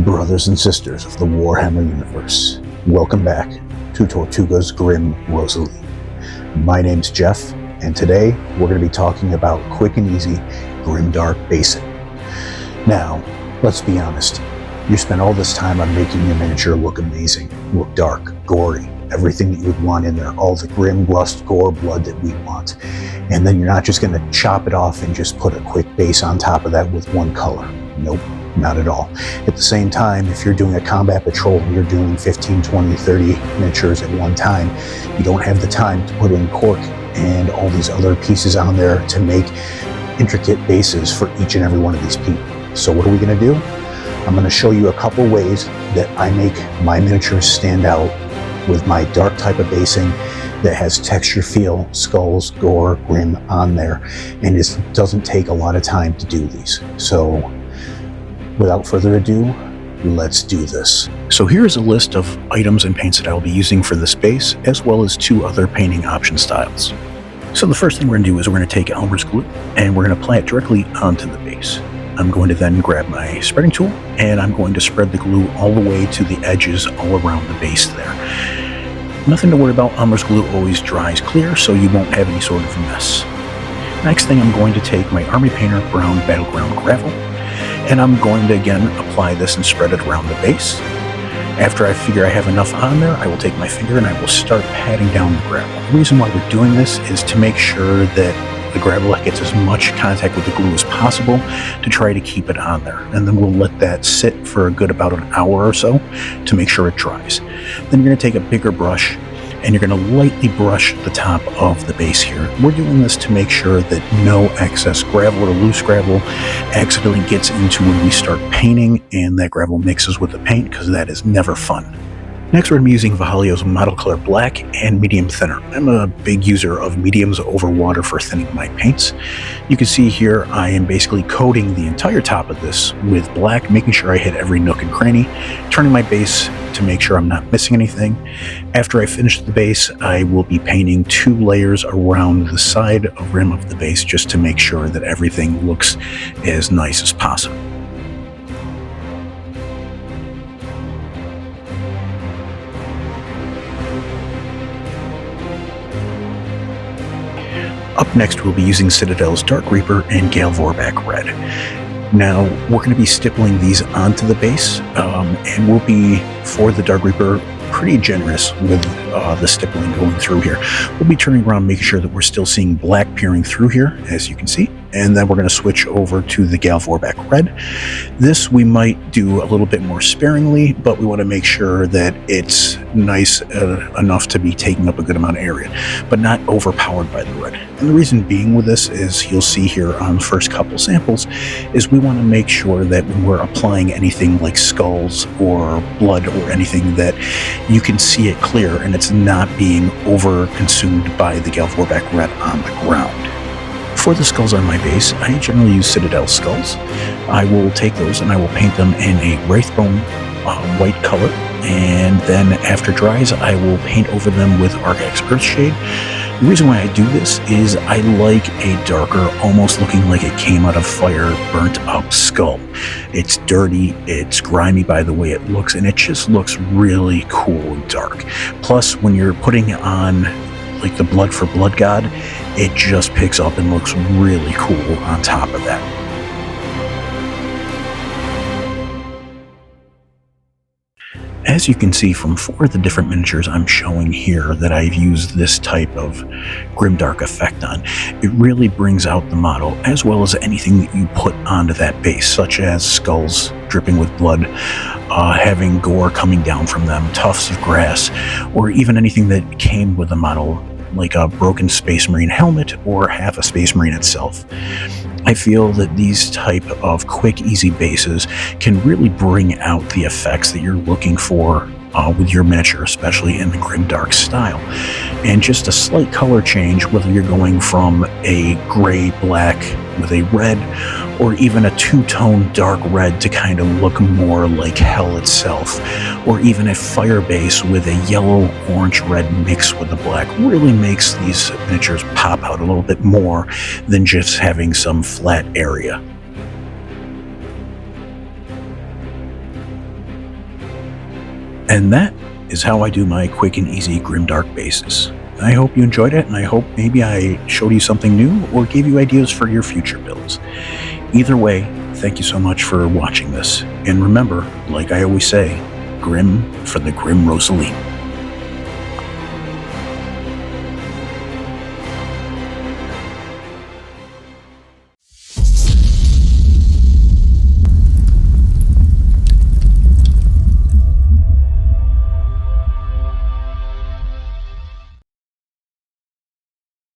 Brothers and sisters of the Warhammer universe, welcome back to Tortuga's Grim Rosalie. My name's Jeff, and today we're going to be talking about quick and easy Grimdark basing. Now, let's be honest, you spent all this time on making your miniature look amazing, look dark, gory, everything that you'd want in there, all the grim, lust, gore, blood that we want. And then you're not just going to chop it off and just put a quick base on top of that with one color. Nope. Not at all. At the same time, if you're doing a combat patrol and you're doing 15, 20, 30 miniatures at one time, you don't have the time to put in cork and all these other pieces on there to make intricate bases for each and every one of these people. So what are we going to do? I'm going to show you a couple ways that I make my miniatures stand out with my dark type of basing that has texture, feel, skulls, gore, grim on there, and it doesn't take a lot of time to do these. So without further ado, let's do this. So here's a list of items and paints that I'll be using for this base, as well as two other painting option styles. So the first thing we're going to do is we're going to take Elmer's glue and we're going to apply it directly onto the base. I'm going to then grab my spreading tool and I'm going to spread the glue all the way to the edges all around the base there. Nothing to worry about, Elmer's glue always dries clear, so you won't have any sort of mess. Next thing, I'm going to take my Army Painter Brown Battleground Gravel, and I'm going to again apply this and spread it around the base. After I figure I have enough on there, I will take my finger and I will start patting down the gravel. The reason why we're doing this is to make sure that the gravel gets as much contact with the glue as possible to try to keep it on there. And then we'll let that sit for a good about an hour or so to make sure it dries. Then you're going to take a bigger brush and you're going to lightly brush the top of the base here. We're doing this to make sure that no excess gravel or loose gravel accidentally gets into when we start painting and that gravel mixes with the paint, because that is never fun. Next, we're going to be using Valhalio's Model Color Black and Medium Thinner. I'm a big user of mediums over water for thinning my paints. You can see here I am basically coating the entire top of this with black, making sure I hit every nook and cranny, turning my base to make sure I'm not missing anything. After I finish the base, I will be painting 2 layers around the side of rim of the base just to make sure that everything looks as nice as possible. Up next, we'll be using Citadel's Dark Reaper and Gale Vorback Red. Now, we're going to be stippling these onto the base, and we'll be, for the Dark Reaper, pretty generous with the stippling going through here. We'll be turning around, making sure that we're still seeing black peering through here, as you can see. And then we're going to switch over to the Gale Vorback Red. This we might do a little bit more sparingly, but we want to make sure that it's nice enough to be taking up a good amount of area, but not overpowered by the red. And the reason being with this is, you'll see here on the first couple samples, is we want to make sure that when we're applying anything like skulls or blood or anything, that you can see it clear and it's not being over consumed by the Gale Vorback Red on the ground. For the skulls on my base, I generally use Citadel skulls. I will take those and I will paint them in a Wraithbone white color, and then after dries, I will paint over them with Archax Earthshade. The reason why I do this is I like a darker, almost looking like it came out of fire, burnt up skull. It's dirty, it's grimy by the way it looks, and it just looks really cool and dark. Plus, when you're putting on like the Blood for Blood God, it just picks up and looks really cool on top of that. As you can see from 4 of the different miniatures I'm showing here that I've used this type of Grimdark effect on, it really brings out the model, as well as anything that you put onto that base, such as skulls dripping with blood, having gore coming down from them, tufts of grass, or even anything that came with the model, like a broken Space Marine helmet or half a Space Marine itself. I feel that these type of quick, easy bases can really bring out the effects that you're looking for with your miniature, especially in the Grimdark style. And just a slight color change, whether you're going from a gray-black with a red, or even a two-tone dark red to kind of look more like hell itself, or even a fire base with a yellow, orange, red mix with the black, really makes these miniatures pop out a little bit more than just having some flat area. And that is how I do my quick and easy Grimdark bases. I hope you enjoyed it, and I hope maybe I showed you something new or gave you ideas for your future builds. Either way, thank you so much for watching this. And remember, like I always say, Grim for the Grim Rosaline.